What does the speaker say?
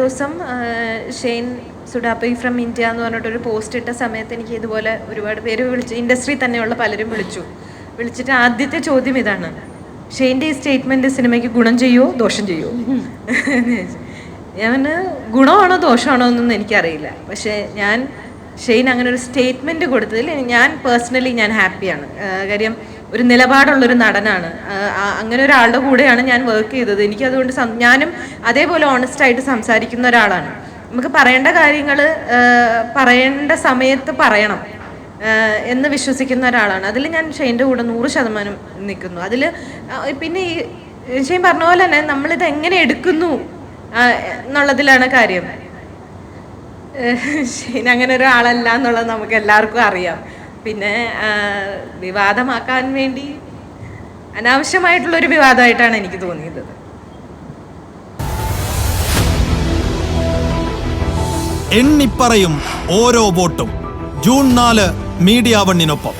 ദിവസം Shane സുഡാപ്പി from India എന്ന് പറഞ്ഞിട്ടൊരു പോസ്റ്റ് ഇട്ട സമയത്ത് എനിക്ക് ഇതുപോലെ ഒരുപാട് പേര് വിളിച്ചു, ഇൻഡസ്ട്രി തന്നെയുള്ള പലരും വിളിച്ചിട്ട് ആദ്യത്തെ ചോദ്യം ഇതാണ്: ഷെയ്ൻ്റെ ഈ സ്റ്റേറ്റ്മെൻറ്റ് സിനിമയ്ക്ക് ഗുണം ചെയ്യുമോ ദോഷം ചെയ്യുമോ? ഞാൻ ഗുണമാണോ ദോഷമാണോ എന്നൊന്നും എനിക്കറിയില്ല. പക്ഷേ ഷെയ്ൻ അങ്ങനെ ഒരു സ്റ്റേറ്റ്മെൻറ്റ് കൊടുത്തതിൽ ഞാൻ പേഴ്സണലി ഹാപ്പിയാണ്. കാര്യം ഒരു നിലപാടുള്ളൊരു നടനാണ്. അങ്ങനെ ഒരാളുടെ കൂടെയാണ് ഞാൻ വർക്ക് ചെയ്തത്. എനിക്കതുകൊണ്ട് ഞാനും അതേപോലെ ഓണസ്റ്റായിട്ട് സംസാരിക്കുന്ന ഒരാളാണ്. നമുക്ക് പറയേണ്ട കാര്യങ്ങൾ പറയേണ്ട സമയത്ത് പറയണം എന്ന് വിശ്വസിക്കുന്ന ഒരാളാണ്. അതിൽ ഞാൻ ഷെയ്ൻ്റെ കൂടെ 100% നിൽക്കുന്നു. അതിൽ പിന്നെ ഈ ഷെയ്ൻ പറഞ്ഞ പോലെ തന്നെ നമ്മളിത് എങ്ങനെ എടുക്കുന്നു എന്നുള്ളതിലാണ് കാര്യം. ഷെയ്ൻ അങ്ങനെ ഒരാളല്ല എന്നുള്ളത് നമുക്ക് എല്ലാവർക്കും അറിയാം. പിന്നെ വിവാദമാക്കാൻ വേണ്ടി അനാവശ്യമായിട്ടുള്ളൊരു വിവാദമായിട്ടാണ് എനിക്ക് തോന്നിയത്. എണ്ണിപ്പറയും ഓരോ വോട്ടും. June 4 media 1-നൊപ്പം.